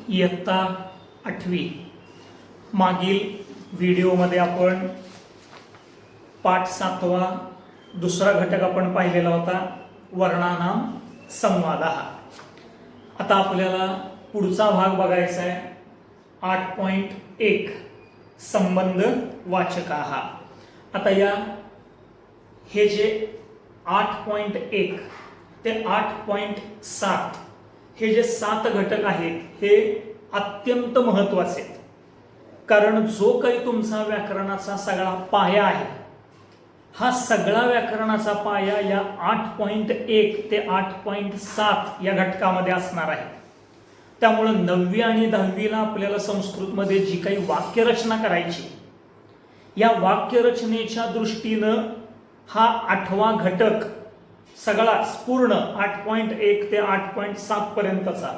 इयत्ता 8वी मागील व्हिडिओमध्ये आपण पाठ 7वा दुसरा घटक आपण पाहिलेला होता, वर्णानाम संवादः. आता आपल्याला पुढचा भाग बघायचा आहे 8.1 संबंध वाचकाः. आता हे जे 8.1 ते 8.7 हे जे 7 घटक आहेत हे अत्यंत महत्त्वाचे आहेत, कारण जो काही तुमचा व्याकरणाचा सगळा पाया आहे हा सगळा व्याकरणाचा पाया या 8.1 ते 8.7 या घटकामध्ये असणार आहे. त्यामुळे 9वी आणि 10वीला आपल्याला संस्कृतमध्ये जी काही वाक्यरचना करायची, या वाक्यरचनेच्या दृष्टीनं हा 8वा घटक सगळाच पूर्ण 8.1 ते 8.7 पर्यंतचा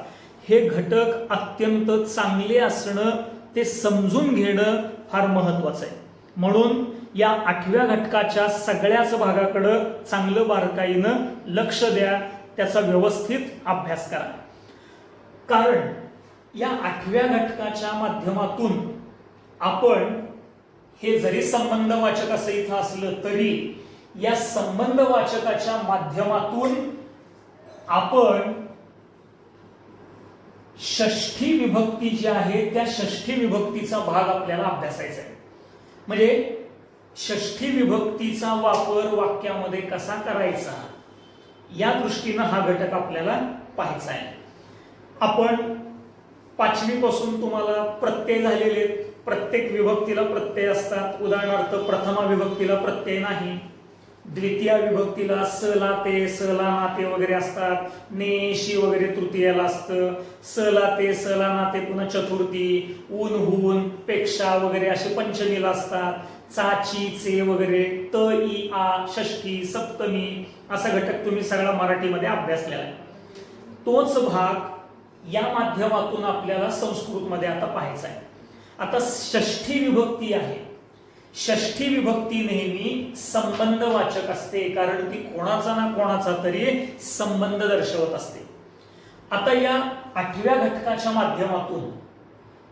हे घटक अत्यंत चांगले असणं, ते समजून घेणं फार महत्वाचं आहे. म्हणून या 8व्या घटकाच्या सगळ्याच भागाकडं चांगलं बारकाईनं लक्ष द्या, त्याचा व्यवस्थित अभ्यास करा. कारण या 8व्या घटकाच्या माध्यमातून आपण हे जरी संबंधवाचक असं इथं असलं तरी या संबंधवाचकाच्या माध्यमातून आपण षष्ठी विभक्ती जी आहे त्या षष्ठी विभक्तीचा भाग आपल्याला अभ्यासायचा आहे. म्हणजे षष्ठी विभक्तीचा वापर वाक्यामध्ये कसा करायचा या दृष्टीनं हा घटक आपल्याला पाहायचा आहे. आपण 5वी पासून तुम्हाला प्रत्यय झालेले, प्रत्येक विभक्तीला प्रत्यय असतात. उदाहरणार्थ प्रथमा विभक्तीला प्रत्यय नाही, द्वितीय विभक्तीला स ला ते, स ला ना ते वगैरे असतात, ने शी वगैरे तृतीयाला असतं, स ला ते, स ला ना ते पुन्हा चतुर्थी, ऊन हून पेक्षा वगैरे असे पंचमीला असतात, चाची चे वगैरे, त ई आ षष्ठी सप्तमी असा घटक तुम्ही सगळा मराठीमध्ये अभ्यासलेला आहे. तोच भाग या माध्यमातून आपल्याला संस्कृतमध्ये आता पाहायचा आहे. आता षष्ठी विभक्ती आहे, षष्ठी विभक्ती नेहमी संबंधवाचक असते, कारण ती कोणाचा ना कोणाचा तरी संबंध दर्शवत असते. आता या 8व्या घटकाच्या माध्यमातून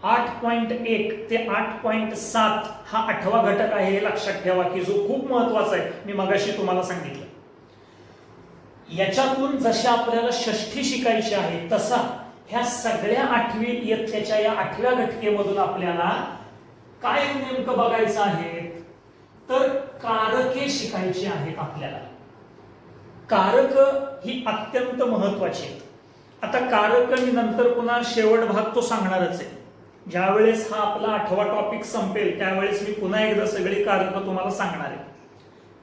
8.1 ते 8.7 हा 8वा घटक आहे, हे लक्षात ठेवा की जो खूप महत्वाचा आहे. मी मगाशी तुम्हाला सांगितलं, याच्यातून जशा आपल्याला षष्ठी शिकायची आहे तसा ह्या सगळ्या 8वी इयत्तेच्या या 8व्या घटकेमधून आपल्याला काय नेमकं बघायचं आहे, तर कारके शिकायची आहेत आपल्याला. कारक ही अत्यंत महत्वाची आहेत. आता कारक मी नंतर पुन्हा शेवट भाग तो सांगणारच आहे. ज्यावेळेस हा आपला 8वा टॉपिक संपेल त्यावेळेस मी पुन्हा एकदा सगळी कारक तुम्हाला सांगणार आहे.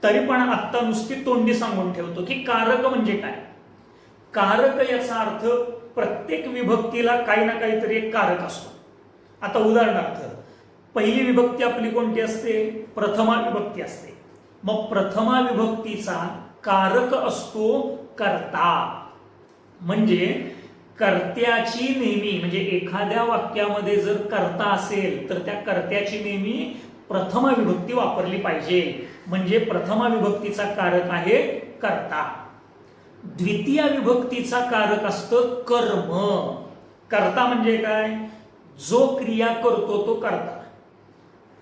तरी पण आता नुसती तोंडी सांगून ठेवतो की कारक म्हणजे काय. कारक याचा अर्थ प्रत्येक विभक्तीला काही ना काहीतरी एक कारक असतो. आता उदाहरणार्थ पहिली विभक्ती आपली कोणती असते, प्रथमा विभक्ती असते. मग प्रथमा विभक्तीचा कारक असतो कर्ता. म्हणजे कर्त्याची नेहमी, म्हणजे एखाद्या वाक्यामध्ये जर कर्ता असेल तर त्या कर्त्याची नेहमी प्रथमा विभक्ती वापरली पाहिजे. म्हणजे प्रथमा विभक्तीचा कारक आहे कर्ता. द्वितीय विभक्तीचा कारक असतं कर्म. कर्ता म्हणजे काय, जो क्रिया करतो तो कर्ता.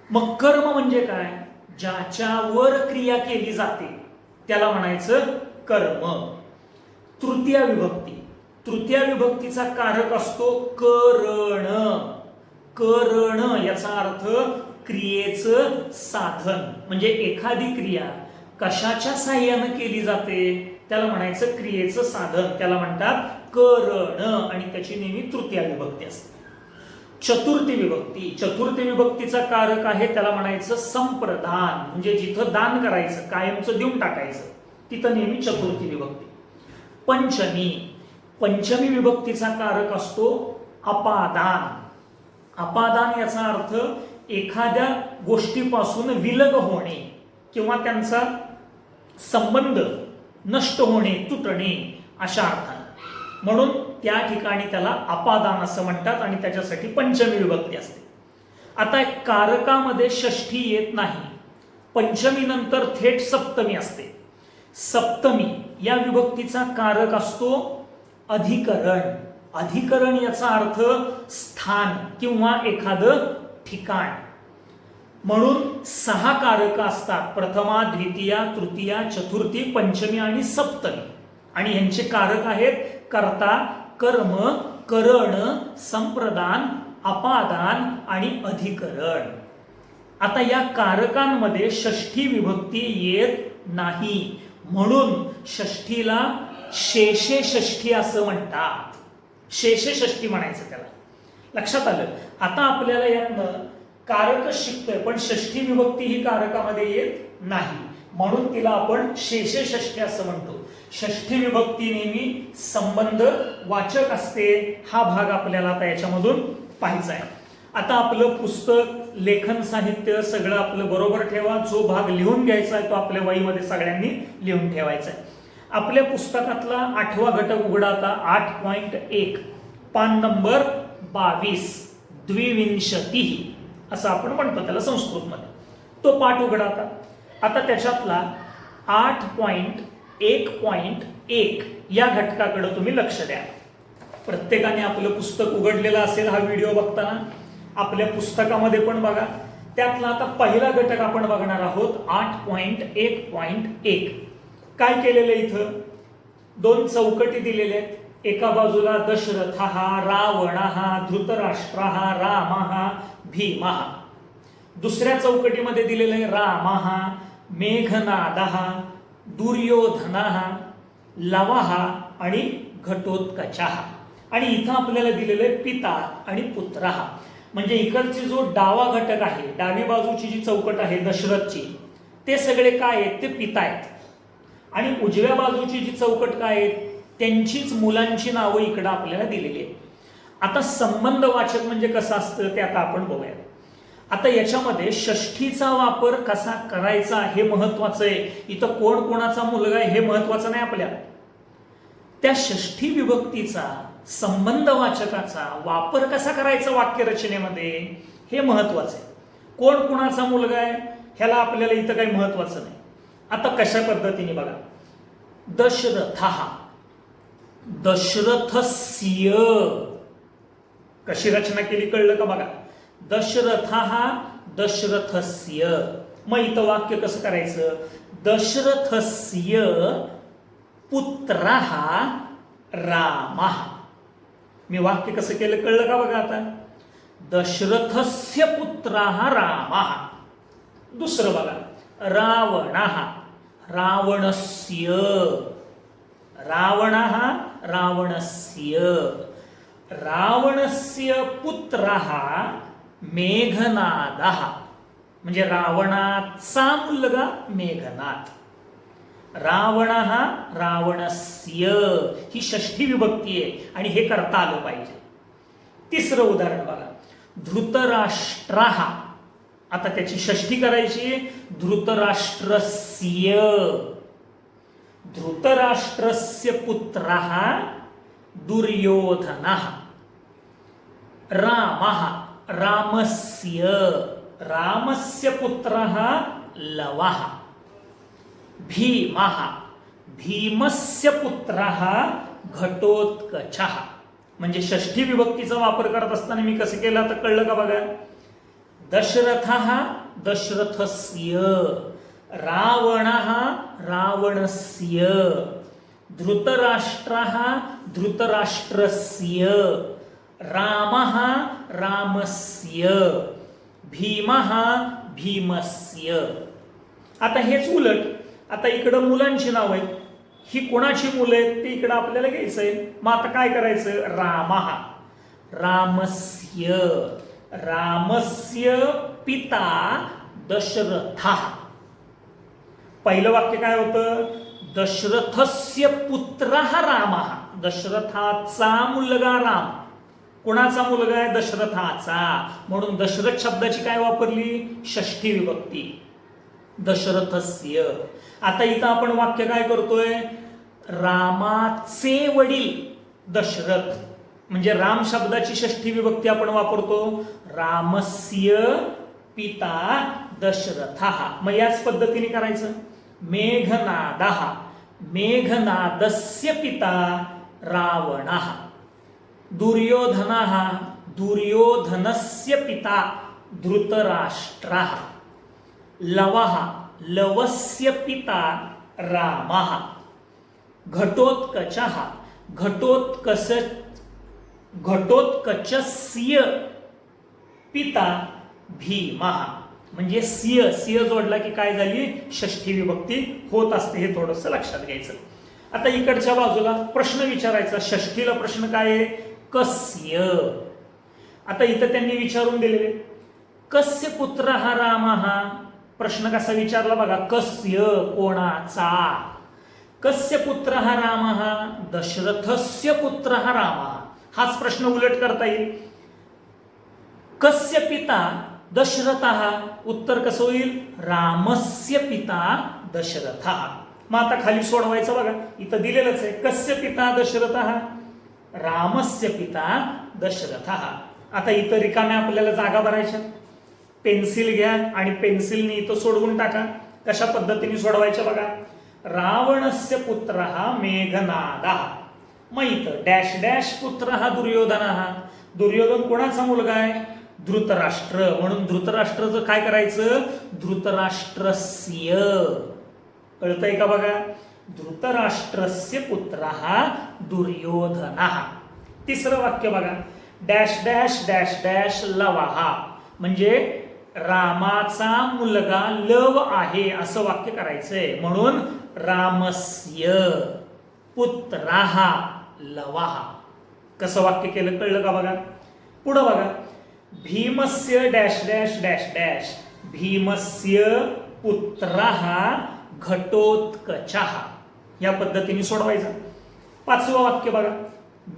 मग कर्म म्हणजे काय, ज्याच्यावर क्रिया केली जाते त्याला म्हणायचं कर्म. तृतीय विभक्ती, तृतीय विभक्तीचा कारक असतो करण. करण याचा अर्थ क्रियेचं साधन. म्हणजे एखादी क्रिया कशाच्या साह्यानं केली जाते त्याला म्हणायचं क्रियेचं साधन, त्याला म्हणतात करण, आणि त्याची नेहमी तृतीय विभक्ती असते. चतुर्थी विभक्ती, चतुर्थी विभक्तीचा कारक आहे त्याला म्हणायचं संप्रदान. म्हणजे जिथं दान करायचं, कायमचं देऊन टाकायचं, तिथं नेहमी चतुर्थी विभक्ती. पंचमी, पंचमी विभक्तीचा कारक असतो अपादान. अपादान याचा अर्थ एखाद्या गोष्टीपासून विलग होणे किंवा त्यांचा संबंध नष्ट होणे, तुटणे अशा अर्थाने. म्हणून त्या ठिकाणी त्याला अपादान असं म्हणतात आणि त्याच्यासाठी पंचमी विभक्ती असते. आता कारकामध्ये षष्ठी येत नाही, पंचमी नंतर थेट सप्तमी असते. सप्तमी या विभक्तीचा कारक असतो अधिकरण. अधिकरण याचा अर्थ स्थान किंवा एखादं ठिकाण. म्हणून 6 कारक असतात, प्रथमा, द्वितीया, तृतीया, चतुर्थी, पंचमी आणि सप्तमी. आणि यांचे कारक आहेत कर्ता, कर्म, करण, संप्रदान, अपादान आणि अधिकरण. आता या कारकांमध्ये षष्ठी विभक्ती येत नाही, म्हणून षष्ठीला शेषे षष्ठी असं म्हणतात. शेषे षष्ठी म्हणायचं त्याला. लक्षात आलं. आता आपल्याला यातनं कारक शिकतोय, पण षष्ठी विभक्ती ही कारकामध्ये येत नाही, म्हणून तिला आपण शेषे षष्ठी असं म्हणतो. षष्ठी विभक्ती नेहमी संबंध वाचक असते. हा भाग आपल्याला आता याच्यामधून पाहायचा आहे. आता आपलं पुस्तक, लेखन साहित्य सगळं आपलं बरोबर ठेवा. जो भाग लिहून घ्यायचा आहे तो आपल्या वहीमध्ये सगळ्यांनी लिहून ठेवायचा आहे. आपल्या पुस्तकातला 8वा घटक उघडा आता. 8.1 पान नंबर 22 द्विविंशती असं आपण म्हणतो त्याला संस्कृतमध्ये. तो पाठ उघडा आता. आता त्याच्यातला 8.1.1 या घटकाकडे तुम्ही लक्ष द्या. प्रत्येकाने आपलं पुस्तक उघडलेलं असेल हा व्हिडिओ बघताना. आपल्या पुस्तकामध्ये पण बघा. त्यातला आता पहिला घटक आपण बघणार आहोत 8.1.1. काय केलेलं इथं? 2 चौकटी दिलेल्या आहेत. एका बाजूला दशरथः, रावणः, धृतराष्ट्रः, रामः, भीमः. दुसऱ्या चौकटीमध्ये दिलेलं आहे रामः, मेघनादः, दुर्योधनः, लवः आणि घटोत्कचः. आणि इथं आपल्याला दिलेलं आहे पिता आणि पुत्रः. म्हणजे इकडची जो डावा घटक आहे, डावी बाजूची जी चौकट आहे दशरथची, ते सगळे काय आहेत? ते पिता आहेत. आणि उजव्या बाजूची जी चौकट काय आहेत? त्यांचीच मुलांची नावं इकडं आपल्याला दिलेली आहेत. आता संबंध वाचक म्हणजे कसं असतं ते आता आपण बघूया. आता याच्यामध्ये षष्ठीचा वापर कसा करायचा हे महत्वाचं आहे. इथं कोण कोणाचा मुलगा आहे हे महत्वाचं नाही आपल्याला. त्या षष्ठी विभक्तीचा, संबंध वाचकाचा वापर कसा करायचा वाक्यरचनेमध्ये हे महत्वाचं आहे. कोण कुणाचा मुलगा आहे ह्याला आपल्याला इथं काही महत्वाचं नाही. आता कशा पद्धतीने बघा. दशरथः, दशरथस्य कशी रचना केली कळलं का? बघा. दशरथः, दशरथस्य. मग इथं वाक्य कसं करायचं? दशरथस्य पुत्रः रामः. मी वाक्य कसं केलं कळलं का? बघा आता. दशरथस्य पुत्रः रामः. दुसरं बघा. रावणः, रावणस्य. रावणः, रावणस्य. रावणस्य पुत्रः मेघनादः. म्हणजे रावणाचा मुलगा मेघनाद. रावणः, रावणस्य ही षष्ठी विभक्ती आहे आणि हे करता आलं पाहिजे. तिसरं उदाहरण बघा. धृतराष्ट्रः. आता त्याची षष्ठी करायची. धृतराष्ट्रस्य. धृतराष्ट्रस्य पुत्रः दुर्योधनः. रामः, रामस्य. रामस्य पुत्रः लवः. भीमः, भीमस्य पुत्रः घटोत्कचः. म्हणजे षष्ठी विभक्तीचा वापर करत असताना मी कसं केलं तर कळलं का? बघा. दशरथः, दशरथस्य. रावणः, रावणस्य. धृतराष्ट्रः, धृतराष्ट्रस्य. रामः, रामस्य. भीमः, भीमस्य. आता हेच उलट. आता इकडं मुलांची नाव आहेत. ही कोणाची मुलं आहेत ते इकडं आपल्याला घ्यायचंय. मग आता काय करायचं? रामः, रामस्य. रामस्य पिता दशरथः. पहिलं वाक्य काय होतं? दशरथस्य पुत्रः रामः. दशरथाचा मुलगा राम. कोणाचा मुलगा आहे? दशरथाचा. म्हणून दशरथ शब्दाची काय वापरली? षष्ठी विभक्ती. दशरथस्य. आता इथं आपण वाक्य काय करतोय? रामाचे वडील दशरथ. म्हणजे राम शब्दाची षष्ठी विभक्ती आपण वापरतो. रामस्य पिता दशरथः. मग याच पद्धतीने करायचं. मेघनादः, मेघनादस्य पिता रावणः. दुर्योधनः दुर्योधनस्य पिता धृतराष्ट्रः, लवः लवस्य पिता रामः, घटोत्कचः घटोत्कचस्य पिता भीमः. म्हणजे सिय सिय जोडला की काय झाली, षष्ठी विभक्ती होत असते, हे थोडंसं लक्षात घ्यायचं. आता इकडच्या बाजूला प्रश्न विचारायचा. षष्ठीला प्रश्न काय आहे, कस्य. आता इथं त्यांनी विचारून दिलेले कस्य पुत्र हा राम. हा प्रश्न कसा विचारला बघा, कस्य कोणाचा, कस्य पुत्र हा राम, दशरथस्य पुत्र हा राम. हाच प्रश्न उलट करता येईल. कस्य पिता दशरथः, उत्तर कसं होईल, रामस्य पिता दशरथः. मग आता खाली सोडवायचं बघा, इथं दिलेलंच आहे, कस्य पिता दशरथः, रामस्य पिता दशरथः. आता इथं रिकाम्या आपल्याला जागा भरायच्या. पेन्सिल घ्या आणि पेन्सिलने इथं सोडवून टाका. कशा पद्धतीने सोडवायचं बघा. रावणस्य पुत्रः मेघनादः. मग इथं डॅश डॅश पुत्रः दुर्योधनः. दुर्योधन कोणाचा मुलगा आहे, धृतराष्ट्र. म्हणून धृतराष्ट्राचं काय करायचं, धृतराष्ट्रस्य. कळतंय का बघा, धृतराष्ट्रस्य पुत्रः दुर्योधनः. तिसरं वाक्य बघा, डॅश डॅश डॅश डॅश लवः. म्हणजे रामाचा मुलगा लव आहे असं वाक्य करायचंय. म्हणून रामस्य पुत्रः लवः. कसं वाक्य केलं, कळलं का बघा. पुढं बघा, भीमस्य डॅश डॅश डॅश डॅश, भीमस्य पुत्रः घटोत्कचः. या पद्धतीने सोडवायचं. पाचवं वाक्य बघा,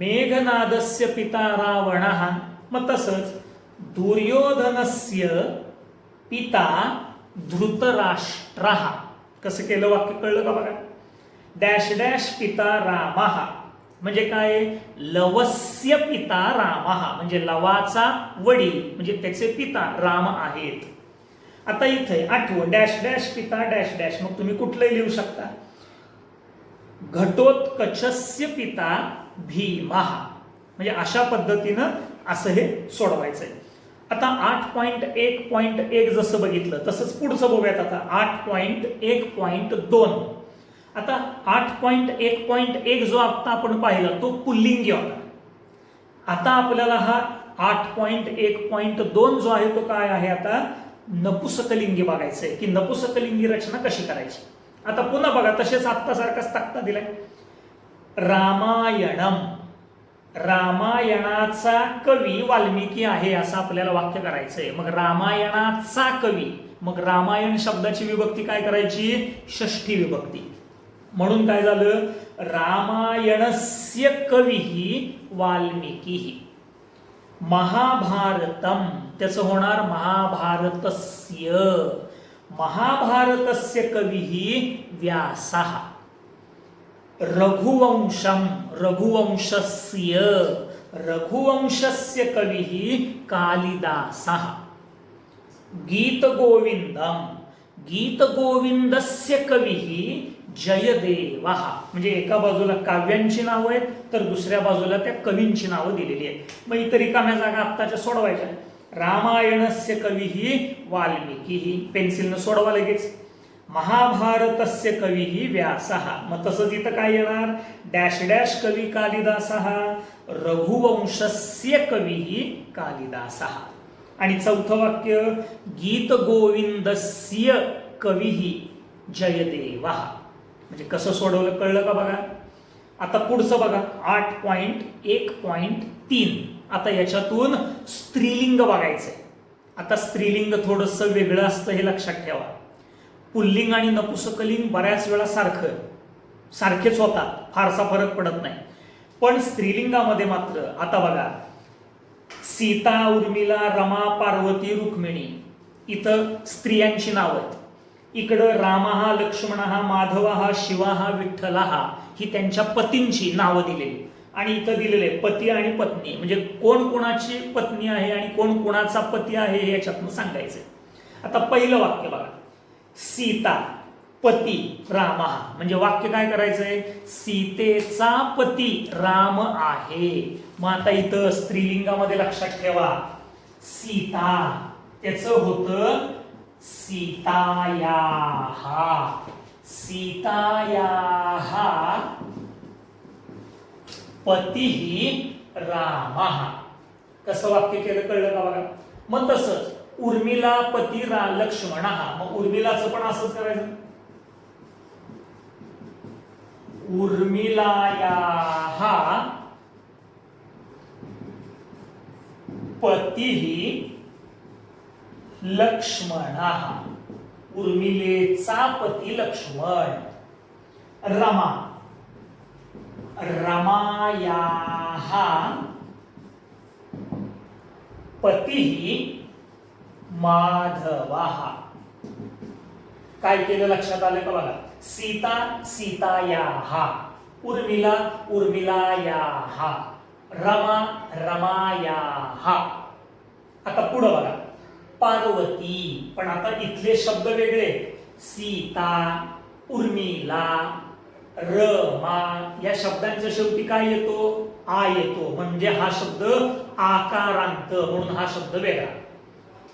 मेघनादस्य पिता रावणः. मग तसंच दुर्योधनस्य पिता धृतराष्ट्रः. कसं केलं वाक्य, कळलं का बघा. डॅश डॅश पिता रामः म्हणजे काय, लवस्य पिता रामः म्हणजे लवाचा वडील म्हणजे त्याचे पिता राम आहेत. आता इथे आठवण, डॅश डॅश पिता डॅश डॅश. मग तुम्ही कुठलंही लिहू शकता. घटोत्कचस्य पिता भीमः. म्हणजे अशा पद्धतीनं असं हे सोडवायचंय. आता 8.1.1 जसं बघितलं तसंच पुढचं बघूयात. आता 8.1.2. आता 8.1.1 जो आता आपण पाहिला तो पुल्लिंगी होता. आता आपल्याला हा 8.1.2 जो आहे तो काय आहे, आता नपुसकलिंगी बघायचंय की नपुसकलिंगी रचना कशी करायची. आता पुन्हा बघा, तसेच आत्तासारखाच तक्ता दिलाय. रामायणम, रामायणाचा कवी वाल्मिकी आहे असं आपल्याला वाक्य करायचंय. मग रामायणाचा कवी, मग रामायण शब्दाची विभक्ती काय करायची, षष्ठी विभक्ती. म्हणून काय झालं, रामायणस्य कविः वाल्मिकीः. महाभारतम त्याचं होणार महाभारतस्य. महाभारतस्य कविः व्यासः. रघुवंशम रघुवंशस्य, रघुवंशस्य कविः कालिदासः. गीतगोविंदम, गीतगोविंदस्य कविः जयदेवः. म्हणजे एका बाजूला काव्यांची नावं आहेत तर दुसऱ्या बाजूला त्या कवींची नावं दिलेली आहेत. मग इतर रिकाम्या जागा आत्ताच्या सोडवायच्या. रामायणस्य कविः वाल्मिकीः, पेन्सिलनं सोडवा लगेच. महाभारतस्य कविः व्यासः. मग तसंच इथं काय येणार, डॅश डॅश कवी कालिदासः, रघुवंशस्य कविः कालिदासः. आणि चौथं वाक्य, गीतगोविंदस्य कविः जयदेवः. म्हणजे कसं सोडवलं, कळलं का बघा. आता पुढचं बघा 8.1.3. आता याच्यातून स्त्रीलिंग बघायचंय. आता स्त्रीलिंग थोडंसं वेगळं असतं हे लक्षात ठेवा. पुल्लिंग आणि नपुसकलिंग बऱ्याच वेळा सारखेच होतात, फारसा फरक पडत नाही. पण स्त्रीलिंगामध्ये मात्र आता बघा, सीता, उर्मिला, रमा, पार्वती, रुक्मिणी इथं स्त्रियांची नावं आहेत. इकडं रामः, लक्ष्मणः, माधवः, शिवः, विठ्ठलः ही त्यांच्या पतींची नावं दिलेली. आणि इथं दिलेले पती आणि पत्नी म्हणजे कोण कोणाची पत्नी आहे आणि कोण कोणाचा पती आहे हे याच्यातून सांगायचंय. आता पहिलं वाक्य बघा, सीता पती राम, म्हणजे वाक्य काय करायचंय, सीतेचा पती राम आहे. मग आता इथं स्त्रीलिंगामध्ये लक्षात ठेवा, सीता त्याच होतं सीतायाः, सीतायाः पतिः रामः. कसं वाक्य केलं कळलं का बघा. मग तसंच उर्मिला पती लक्ष्मणः, मग उर्मिलाचं पण असंच करायचं, उर्मिलायाः पतिः लक्ष्मणः, उर्मिलेचा पती लक्ष्मण. रमा, रमायाः पतिः माधवः. काय केलं लक्षात आलं का बघा. सीता सीतायाः, उर्मिला उर्मिलायाः, रमा रमायाः. आता पुढे बघा, पार्वती. पण आता इथले शब्द वेगळे, सीता, उर्मिला, रमा या शब्दांच्या शेवटी काय येतो, आ येतो, म्हणजे हा शब्द आकारांत, म्हणून हा शब्द वेगळा.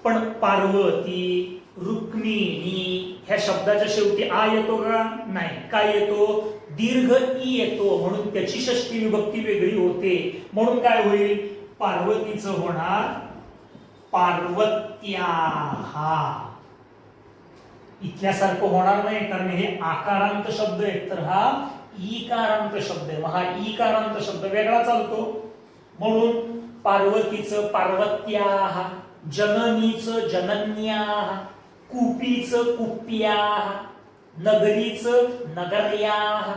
पण पार्वती, रुक्मिणी ह्या शब्दाच्या शेवटी आ येतो का, नाही. काय येतो, दीर्घ ई येतो, म्हणून त्याची षष्ठी विभक्ती वेगळी होते. म्हणून काय होईल, पार्वतीचं होणार पार्वत्याः. इथल्यासारखं होणार नाही, कारण हे आकारांत शब्द आहेत, तर हा ईकारांत शब्द आहे. मग हा ईकारांत शब्द वेगळा चालतो, म्हणून पार्वतीचं पार्वत्याः, जननीचं जनन्याः, कुपीचं कुप्याः, नगरीचं नगर्याः.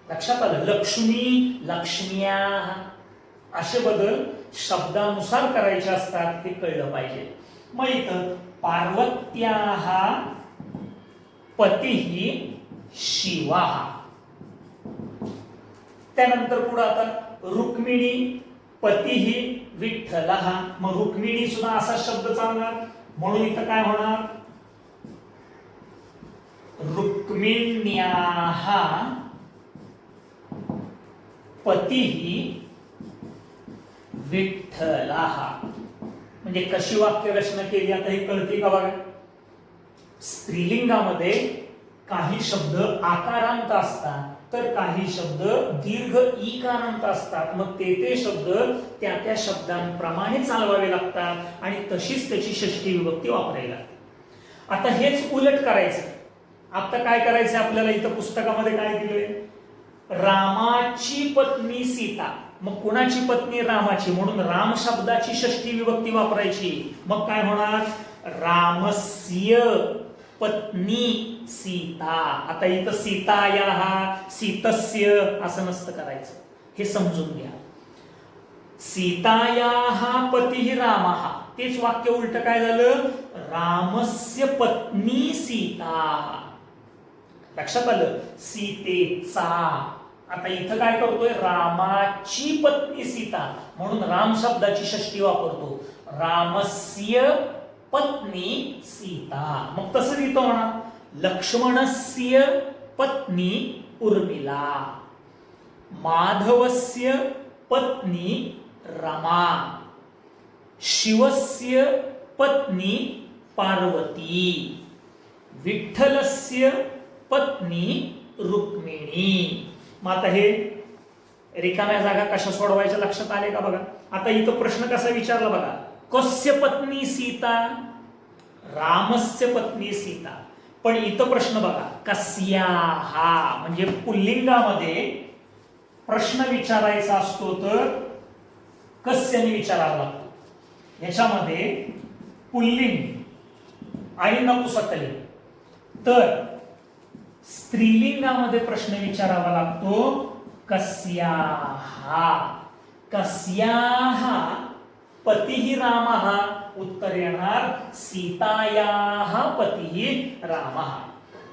लक्षात आलं. लक्ष्मी लक्ष्म्याः. असे बदल शब्दानुसार करायचे असतात, ते कळलं पाहिजे. मग इथं पार्वत्याः पतिः शिवः. त्यानंतर पुढे आता रुक्मिणी पतिः विठ्ठलः. मग रुक्मिणी सुद्धा असा शब्द चालणार, म्हणून इथं काय होणार, रुक्मिण्याः पतिः विठ्ठलः. म्हणजे कशी वाक्य रचना केली आता हे कळते का बघा. स्त्रीलिंगामध्ये काही शब्द आकारांत असतात, तर काही शब्द दीर्घ ईकारांत असतात. मग ते शब्द त्या त्या शब्दांप्रमाणे चालवावे लागतात आणि तशीच त्याची षष्ठी विभक्ती वापरायला लागते. आता हेच उलट करायचं. आता काय करायचं आपल्याला, इथं पुस्तकामध्ये काय दिलंय, रामाची पत्नी सीता. मग कुणाची पत्नी, रामाची, म्हणून राम शब्दाची षष्ठी विभक्ती वापरायची. मग काय होणार, रामस्य पत्नी सीता. आता इथं सीतायाः सीतस्य असं नसतं करायचं, हे समजून घ्या. सीतायाः पतिः रामः, तेच वाक्य उलट काय झालं, रामस्य पत्नी सीता. लक्षात आलं, सीतेचा. आता इथं काय करतोय, रामाची पत्नी सीता, म्हणून राम शब्दाची षष्ठी वापरतो, रामस्य पत्नी सीता. मग तसं लिहितो म्हणा, लक्ष्मणस्य पत्नी उर्मिला, माधवस्य पत्नी रमा, शिवस्य पत्नी पार्वती, विठ्ठलस्य पत्नी रुक्मिणी. मग आता हे रिकाम्या जागा कशा सोडवायच्या लक्षात आले का बघा. आता इथं प्रश्न कसा विचारला बघा, कस्य पत्नी सीता, रामस्य पत्नी सीता. पण इथं प्रश्न बघा, कस्याः, म्हणजे पुल्लिंगामध्ये प्रश्न विचारायचा असतो तर कस्याने विचारावा लागतो. याच्यामध्ये पुल्लिंग आणि नपुंसकलिंग, तर स्त्रीलिंगामध्ये प्रश्न विचारावा लागतो कस्याः. कस्याः पतिः रामः, उत्तर येणार सीतायाः पतिः रामः.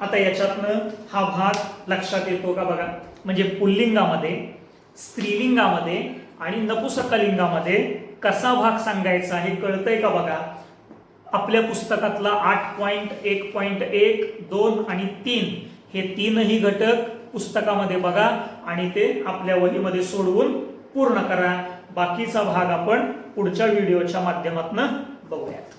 आता याच्यातनं हा भाग लक्षात येतो का बघा. म्हणजे पुल्लिंगामध्ये, स्त्रीलिंगामध्ये आणि नपुंसकलिंगामध्ये कसा भाग सांगायचा हे कळतंय का बघा. आपल्या पुस्तकातला 8.1.1, 2 आणि 3 हे तीनही घटक पुस्तकामध्ये बघा आणि ते आपल्या वहीमध्ये सोडवून पूर्ण करा. बाकीचा भाग आपण पुढच्या व्हिडिओच्या माध्यमातून बघूयात.